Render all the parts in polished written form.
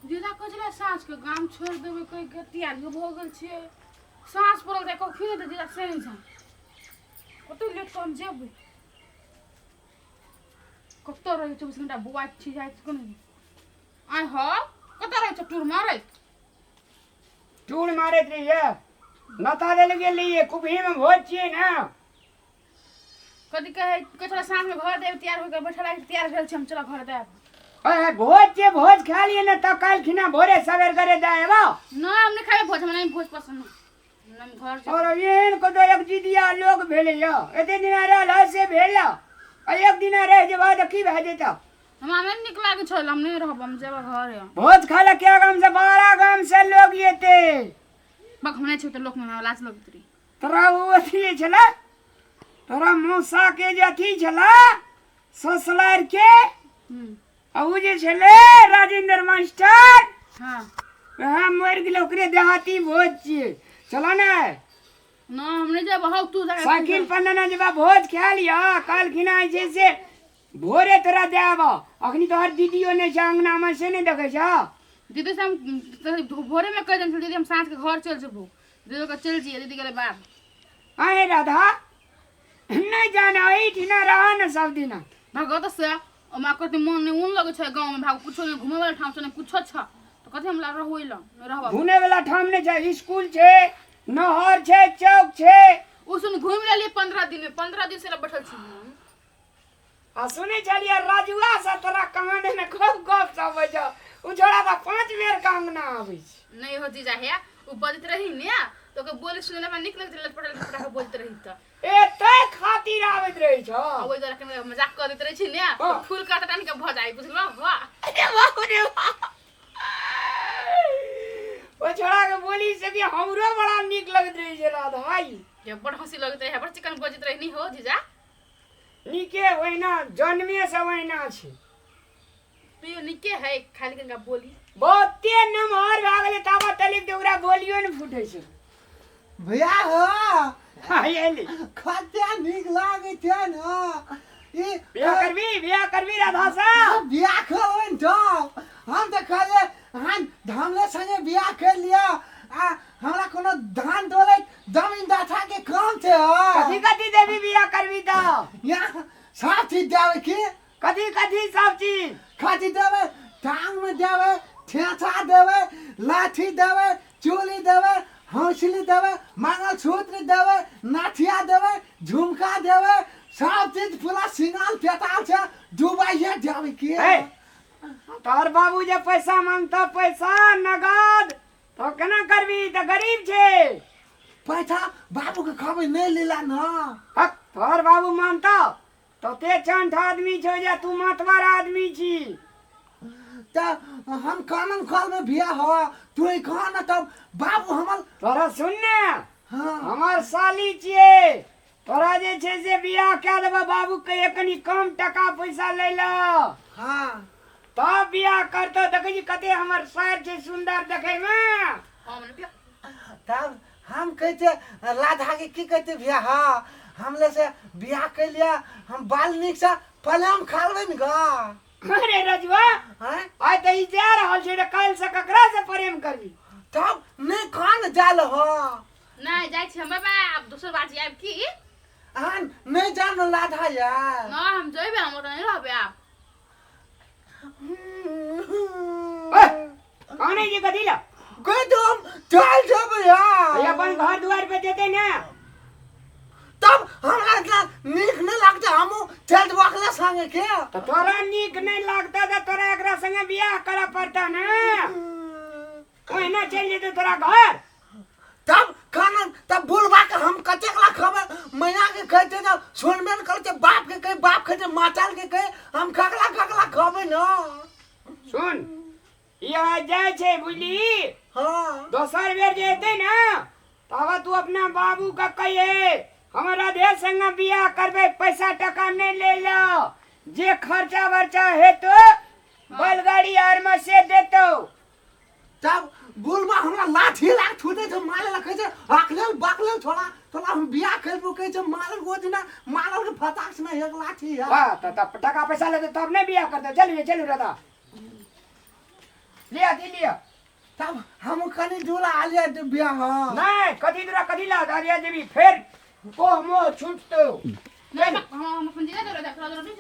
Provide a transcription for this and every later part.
जीजा कचरा साँझ के गाम छोड़ देबै कोई के तैयार हो गेल छियै साँझ पड़ल त एको खिने त जीजा से नहीं जा कतो लेट कम जेबै कतो रहे 24 घंटा बुआ छी जाय कोन आय हो कतो रहे छ टूर मारे रहिए नता दे लगे लिए कुबही में भोज छिए ना कदी कहे कचरा साँझ में घर देव तैयार हो के बैठल है तैयार भेल छी हम चलो घर देब अरे भोज खा लिए ना तो कल खिना भोरे सवेर करे जाएबा ना हमने खाए भोज हमरा नहीं भोज पसंद हम घर से और ये इनको तो एक जिदिया लोग भेले या एते दिन रहल से भेला आ एक दिन रह जे बाद की भे जेता हमरा में निक लागे छल हम नहीं रहब हम जेबा घर है भोज खाला क्या गांव से 12 गांव से लोग येते बक हमने छ त लोक में लाज लगतरी तोरा वो अथी छला तोरा मौसा के जे अथी छला ससलार के आ उ जे छले राजेंद्र मास्टर हां वह मर गेल ओकरे देहाती भोज छिए चला ना ना हमने जब हाउ तू साइकिल पर ना जब भोज खा लिया कल खिना जैसे भोरे तोरा देबा अखनी तोहर दीदियो ने अंगना में से नहीं देखे छ दीदी से हम भोरे में कह देन दीदी हम साँझ के घर चल जेबो दीदी का चल जी दीदी के बाप आए राधा नहीं जाना ई ना रहा ना सब दिन भगत से ओमा कति मन ने उन लगे छ गांव में भाग कुछो ने घुमे वाला ठाम छ ने कुछो छ तो कथि हम ला रहोइला न रहबा घूमे वाला ठाम ने छै स्कूल छे नहर छे चौक छे उसन घूम लेली 15 दिन में 15 दिन से बैठल छी आ सुने चलिए राजुआ से तोरा कहानी में खूब गप सब हो जा उ छोड़ा तो 5 बेर का अंगना आबै छै नहीं हो जीजा है उ बजत रही ने तो के बोले सुने में निक लगत लटपटा के बोलत रही त एते खातिर आबैत रही छ ओइ जरा के मजाक करत रही छी ने फूल काट टान के भ जाई बुझलो वाह अरे वाह रे वाह ओ छोड़ा के बोली से कि हमरो बड़ा निक लगत रही छै राधा भाई ये बड़ हंसी लगत है बड़ चिकन बजत रही नहीं हो जीजा निके होइना जन्मे से होइना छै पियो निके है खाली कनका बोली बहुते नमहर भ गेले ताबा तलिक देउरा बोलियो न फुटै छै भैया हो आइली खत्या निक लागे थे ना ई बिया करबी राधा सा बियाह करवन तो हम तो कहले हम धामले संगे बियाह कर लिया आ हमरा कोनो धान डोले जमीन दाथा के काम थे कथी कथी देवी बिया करबी तो यहाँ सब चीज देवे की कथी कथी सब चीज खाती देवे टांग में देवे ठेसा देवे लाठी देवे चोली देवे हौसली देवे मंगलसूत्र देवे नाथिया देवे झुमका देवे सब चीज पूरा सिंगाल पेटाल से डुबाइए देवे की तोहर बाबू जे पैसा मांगता पैसा नगद तो केना करबी त गरीब छे पैसा बाबू के खबर नहीं लेला ना हक तोहर बाबू मानता तो ते चंठ आदमी छो जे तू मतवार आदमी छी तो हम कानन कॉल में बिया हो तू ही कहा ना तब बाबू हमर तोरा सुन ने हाँ हमार साली छिए तोरा जे छे से बियाह के देबा बाबू के कनी कम टका पैसा ले ला हाँ तब बियाह करतो देखै छी कते हमर शहर छै सुंदर देखै में हमने तब हम कहते राधा के की कहते बिया हाँ हमले से बिया कर लिया हम बाल्मीक से पहले हम खालबे न गा अरे रजवा हैं आइ त ई जा रहल छै त काल से ककरा से प्रेम करबी तब नहीं कान जाल हो नहीं जाय छी हम बाबा अब दूसर बात आब की आन नहीं जान राधा यार ना हम जइबे हम त नहीं रहबे आप कौन जी कथी ला गए तो हम चल जब यार ये अपन घर द्वार पे देते ना तब हमरा इतना नीक नहीं लगता हम चल वकला संगे के तो तोरा नीक नहीं लगता तो तोरा एकरा संगे बियाह करे पड़ता ना ओहिना चल जेतो तोरा घर तब खाना तब बुलवा के हम कतेक लाख खबर मैया के कहते ना सुनबे न करते बाप के कहे बाप कहते माताल के कहे हम खगला खबे ना सुन ये जाय छे बुझली हाँ दोसर बेर जेते ना तब तू अपना बाबू का कहिए हमारा देश संग बियाह करबे पैसा टका नहीं ले लो जे खर्चा वर्चा है तो बैलगाड़ी आर में से देतो तब बुलवा हमरा लाठी लाख छूटे थे माले लखे थे अकले बकले थोड़ा थोड़ा हम बियाह करबो कहे थे मालल गोदिना मालल के फटाक से एक लाठी है वाह तो टका पैसा लेते तब नहीं बियाह करते चलिए चलू दादा लिया दी लिया तब हम कनी झूला आलिया बिया हां नहीं कथी दूरा कथी ला दारिया देवी फिर को मो छूट तो हम अपन जिला दे रहा नहीं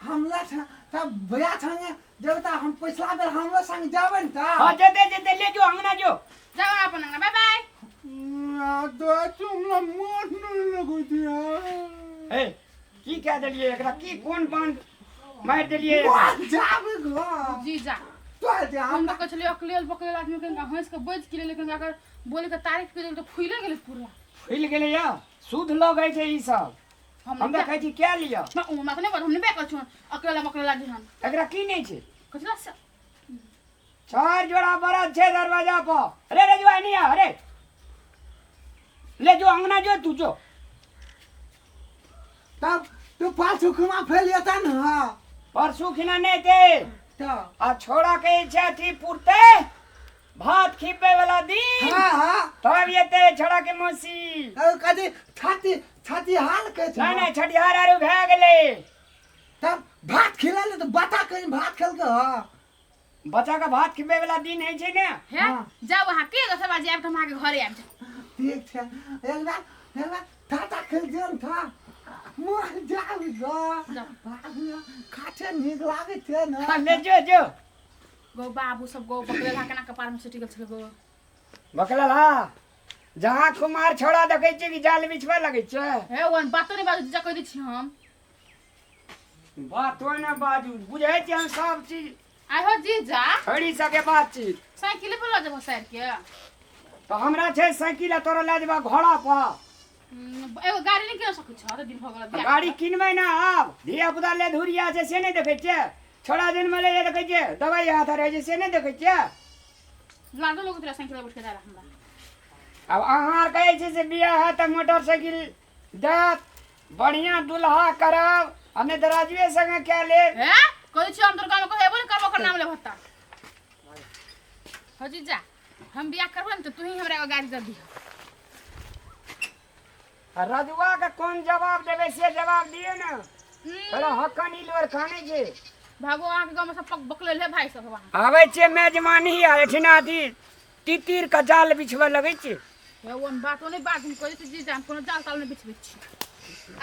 हमला था तब भैया संगे जब ता हम पिछला बेर हमला संग जाबे न ता हां जते ले जो अंगना जो जाओ अपन अंगना बाय बाय तो तुमला मोट नहीं लगो दिया ए की कह देलिए एकरा की कोन बांध मार देलिए जाबे गो जीजा तो जा हम तो कचले अकलेल पकड़े आदमी के हंस के बच के लेकिन अगर बोले के तारीफ के तो फूले गेले पूरा हिल गेले या सूद लगे छे ई सब हम देखै छी क्या लिया ना ओ माने हमने बेकर छ अकेला मकला दिहन एकरा की नहीं छे कचला से चार जोड़ा बरद छे दरवाजा पर अरे रे जो नहीं आ अरे ले जो अंगना जो तू जो तब तो पाछू खुमा फैलिया था ना परसों खिना नहीं थे तो आ छोड़ा के इच्छा थी पुरते भात खिपे वाला दिन हां हां तब ये ते छोड़ा के मौसी कदी छाती छाती हाल के नहीं नहीं छठियार आरु भे गेले तब भात खिलाले तो बता कहीं भात खेल के हां बच्चा का भात खिपे वाला दिन है छे ने है जा वहां के दस बजे आब त हम आके घरे आब जा ठीक है एक बार टाटा खेल जन था मोर जाल गो खाते निक लागे थे ना ले जो गो बाबू सब गो बकरे ला केना कपार में छुटी गेल छल गो बकला जहां कुमार छोड़ा देखे छे कि जाल बिछवा लगे छे हे वन बात नहीं बाजू जा कह दी छी हम बात तो ना बाजू बुझे छे हम सब चीज आइ हो जीजा छोड़ी सके बातचीत साइकिल पे ल जब सर के तो हमरा छे साइकिल तोरा ले जेबा घोड़ा पर एगो गाड़ी नहीं किन सकै छ त दिन भगल बियाह गाड़ी किनबै ना अब धिया पुता ले धुरिया छे से नहीं देखे छे छोड़ा दिन में ले देखे छे दवाई हाथ रहे छे से नहीं देखे छे लागल लोग तेरा साइकिल पे बैठ के जाला हमरा अब अहाँ कहे छे से बियाह है त मोटरसाइकिल देत बढ़िया दुल्हा करब हमें दराजवे संगे क्या ले हे कहै छी हम तोर गांव में कहबो नहीं करबो कर नाम ले भत्ता हो जीजा हम बियाह करबो न त तू ही हमरा एगो गाड़ी दे दी रजुआ का कौन जवाब देवे से जवाब दिए ना पहले हक्कानी लोर खाने छे भगवान के गांव में सब पक बकले ले भाई सब वहां आवे छे मेजमानी एठिना दी तितिर का जाल बिछवा लगे छे हे वन बात नहीं बात हम कहै छी जीजा हम कोनो जाल ताल नहीं बिछबै छी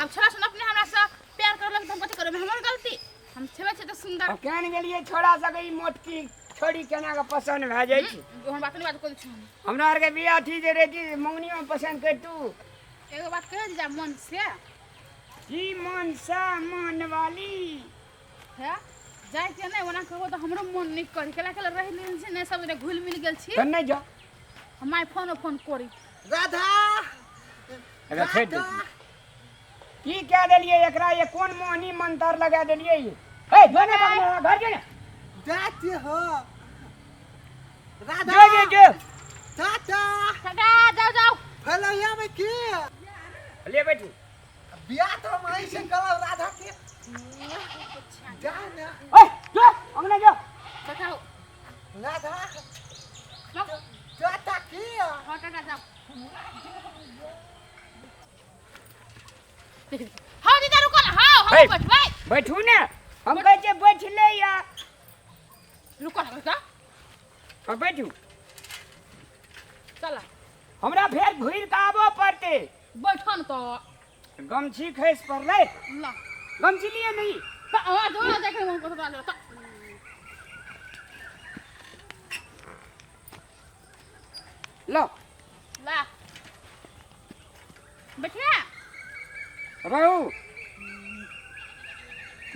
अब छोरा सुन अपने हमरा से प्यार करलक त हम कथि करब हमर गलती हम छेबे छे त सुंदर अब कहने गेलिए छोड़ा सके ई मोटकी छोड़ी केना का पसंद भ जाय छी हम बात नहीं बात कहै छी हमरा आर के बियाह थी जे रे की मंगनियो पसंद कर तू एगो बात कह जीजा मन से जी मन सा मन वाली है जाय के नहीं ओना कहबो त हमरो मन नहीं करी केला केला रह लेल छी ने सब रे घुल मिल गेल छी त नहीं जा हम आई फोन करी राधा अगर फेट दे की क्या देलिए एकरा ये कौन मोहनी मंत्र लगा देलिए ये ए जोने पकड़ घर जोने जाती हो राधा जो टाटा सगा जाओ जाओ फलैया में की ले बैठू बियाह तो हम ऐसे करो राधा के जा ना ओए जो अंगने जो बताओ राधा लो टाटा की हां काका जाओ हां दीदा रुको ना हां हम बैठ भाई बैठू ना हम कहे छे बैठ ले या रुको ना का अब बैठू चला हमरा फेर घुर के आबो पड़ते बैठन तो गमछी खैस पर ले ला गमछी लिए नहीं तो आवाज हो ना देखे मन को तो डालो लो ला बैठिया रहू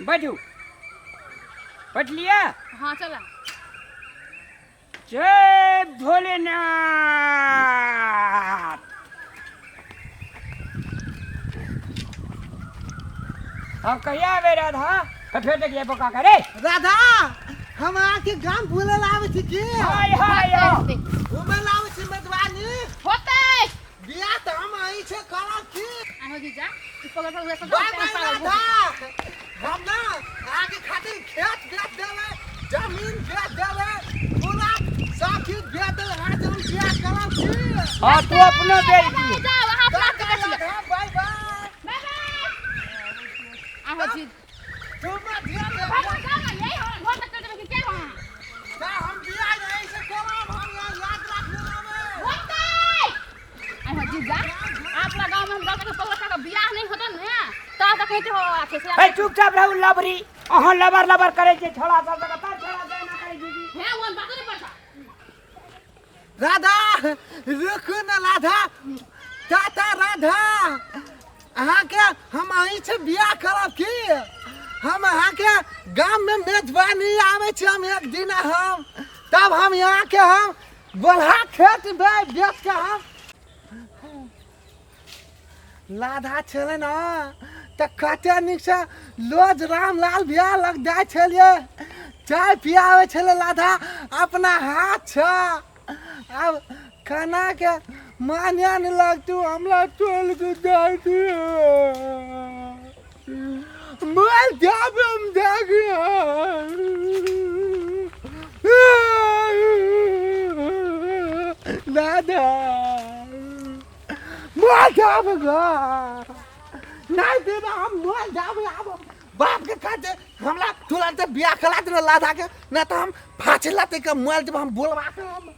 बैठू बैठ लिया हां चला जय भोलेनाथ अब कहिया आवे राधा फिर देखिए बोका करे राधा हम आके गांव भूले लावे छी की हाय हाय घूमे लावे छी मधुवानी होते बियाह तो हम आई छे करा की आहो जीजा पकड़ पकड़ सब बाय बाय राधा हम ना आगे खातिर खेत बेच देवे जमीन बेच देवे पूरा साथी बेच दे आज हम बियाह करा की हां तू अपना दे दी जा वहां अपना के कर ले बाय बाय बाय आहो जी तुम ध्यान भाग जा ना यही हो घर तक कर देबे कि क्या वहां बाबरी अहाँ लबर लबर करे छे छोड़ा सब जगह तर छोड़ा दे ना करे दीदी हे वन बात नहीं पता राधा रुको ना राधा टाटा राधा अहाँ के हम अहीं से बियाह करब की हम अहाँ के गांव में मेजबानी आवे छे हम एक दिन हम तब हम यहाँ के हम गोल्हा खेत में बेच के हम राधा छले ना त कते निक से लोज रामलाल भैया लग जाय छलिए चाय पियावे छले राधा अपना हाथ छ अब खाना के मानिया नहीं लगतू हमला चल के जाती मैं जब हम जागे दादा मैं जाबगा नहीं देना हम मैं जाबे अब बाप के खाते हमला तुरंत बियाह करा देना लाधा के ना तो हम फांसी लाते के मोबाइल जब हम बोलवा के हम